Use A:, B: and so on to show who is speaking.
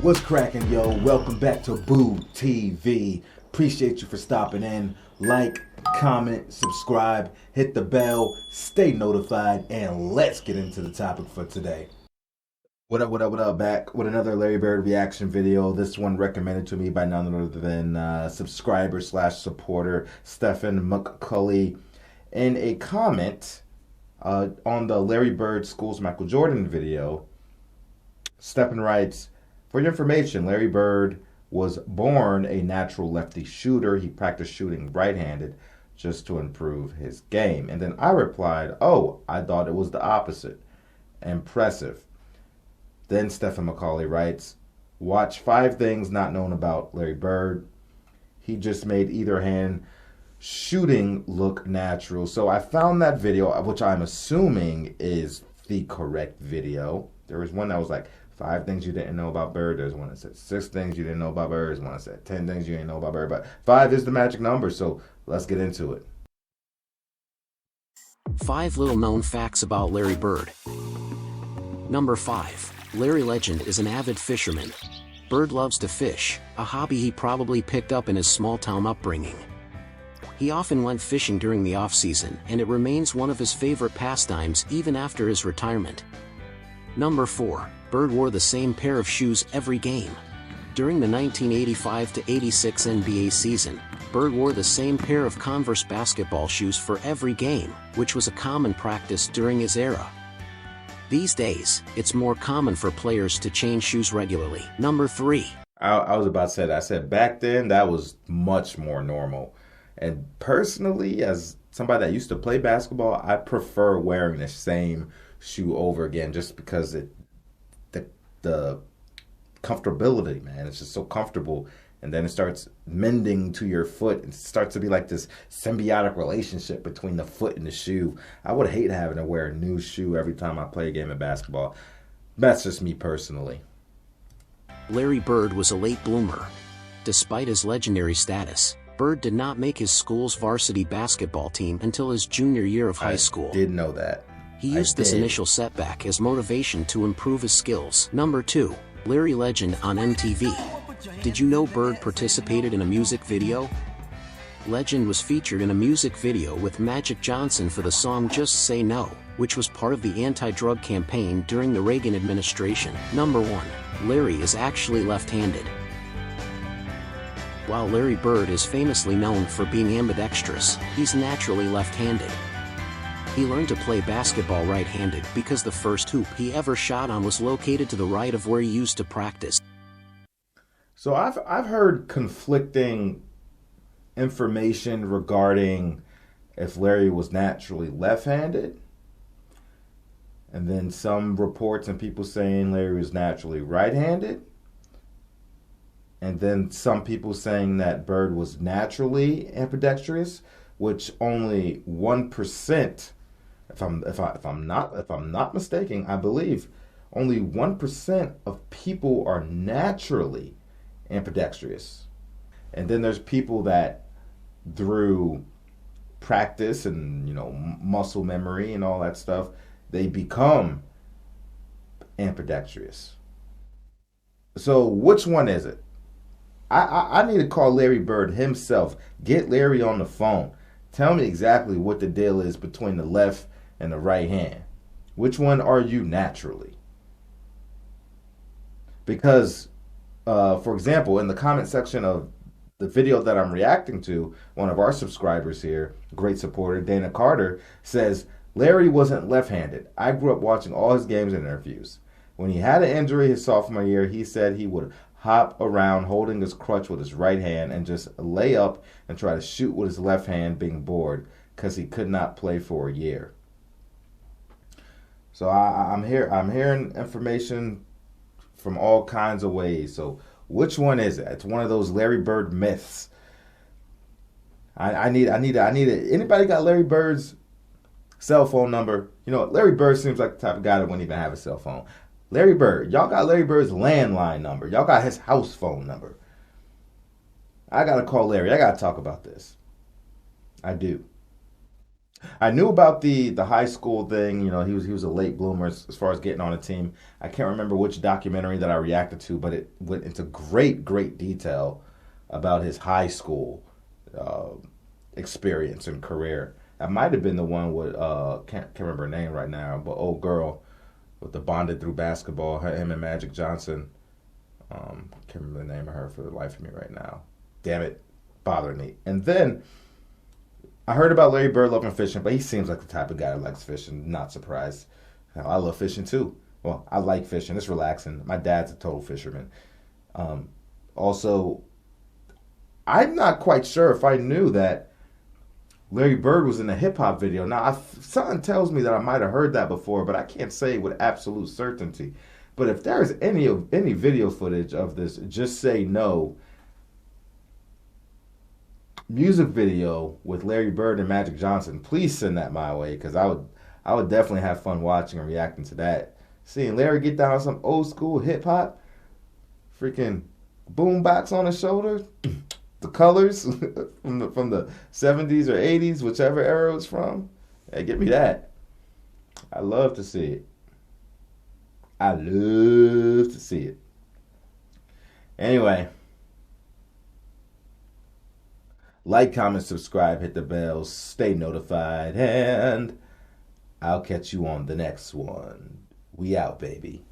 A: What's cracking, yo? Welcome back to Boo TV. Appreciate you for stopping in. Like, comment, subscribe, hit the bell, stay notified, and let's get into the topic for today. What up, back with another Larry Bird reaction video. This one recommended to me by none other than subscriber / supporter Stephen McCulley. In a comment on the Larry Bird Schools Michael Jordan video, Stephen writes, "For your information, Larry Bird was born a natural lefty shooter. He practiced shooting right-handed just to improve his game." And then I replied, "Oh, I thought it was the opposite. Impressive." Then Stephen McCauley writes, "Watch 5 things not known about Larry Bird. He just made either hand shooting look natural." So I found that video, which I'm assuming is the correct video. There was one that was like 5 things you didn't know about Bird. There's one that said 6 things you didn't know about Bird. There's one that said 10 things you didn't know about Bird. But 5 is the magic number, so let's get into it.
B: 5 little known facts about Larry Bird. Number 5. Larry Legend is an avid fisherman. Bird loves to fish, a hobby he probably picked up in his small-town upbringing. He often went fishing during the off-season, and it remains one of his favorite pastimes even after his retirement. Number 4. Bird wore the same pair of shoes every game. During the 1985-86 NBA season, Bird wore the same pair of Converse basketball shoes for every game, which was a common practice during his era. These days, it's more common for players to change shoes regularly. Number 3.
A: I was about to say that. I said back then that was much more normal. And personally, as somebody that used to play basketball, I prefer wearing the same shoe over again just because the comfortability, man. It's just so comfortable. And then it starts mending to your foot. It starts to be like this symbiotic relationship between the foot and the shoe. I would hate having to wear a new shoe every time I play a game of basketball. That's just me personally.
B: Larry Bird was a late bloomer. Despite his legendary status, Bird did not make his school's varsity basketball team until his junior year of high school.
A: I did know that.
B: He used this initial setback as motivation to improve his skills. Number 2. Larry Legend on MTV. Did you know Bird participated in a music video? Legend was featured in a music video with Magic Johnson for the song Just Say No, which was part of the anti-drug campaign during the Reagan administration. Number 1. Larry is actually left-handed. While Larry Bird is famously known for being ambidextrous, he's naturally left-handed. He learned to play basketball right-handed because the first hoop he ever shot on was located to the right of where he used to practice.
A: So I've heard conflicting information regarding if Larry was naturally left-handed, and then some reports and people saying Larry was naturally right-handed, and then some people saying that Bird was naturally ambidextrous, which only 1%, if I'm not mistaken, I believe only 1% of people are naturally ambidextrous. And then there's people that through practice and muscle memory and all that stuff, they become ambidextrous. So which one is it? I need to call Larry Bird himself. Get Larry on the phone. Tell me exactly what the deal is between the left and the right hand. Which one are you naturally? Because, for example, in the comment section of the video that I'm reacting to, one of our subscribers here, great supporter, Dana Carter, says, "Larry wasn't left-handed. I grew up watching all his games and interviews. When he had an injury his sophomore year, he said he would hop around holding his crutch with his right hand and just lay up and try to shoot with his left hand, being bored because he could not play for a year." So I'm hearing information from all kinds of ways. So which one is it? It's one of those Larry Bird myths. I need it. Anybody got Larry Bird's cell phone number? Larry Bird seems like the type of guy that wouldn't even have a cell phone. Larry Bird, y'all got Larry Bird's landline number. Y'all got his house phone number. I got to call Larry. I got to talk about this. I do. I knew about the high school thing. You know, he was a late bloomer as far as getting on a team. I can't remember which documentary that I reacted to, but it went into great detail about his high school uh, experience and career. That might have been the one with can't remember her name right now, but old girl with the bonded through basketball. Him and Magic Johnson. Can't remember the name of her for the life of me right now. Damn it, bothering me. And then I heard about Larry Bird loving fishing, but he seems like the type of guy that likes fishing. Not surprised. Hell, I love fishing too. Well, I like fishing. It's relaxing. My dad's a total fisherman. Um, Also, I'm not quite sure if I knew that Larry Bird was in a hip hop video. Now, something tells me that I might have heard that before, but I can't say with absolute certainty. But if there is any video footage of this, just say no music video with Larry Bird and Magic Johnson, please send that my way because I would definitely have fun watching and reacting to that. Seeing Larry get down on some old school hip hop, freaking boombox on his shoulder, the colors from the 70s or 80s, whichever era it's from. Hey, give me that. I love to see it. I love to see it. Anyway, like, comment, subscribe, hit the bell, stay notified, and I'll catch you on the next one. We out, baby.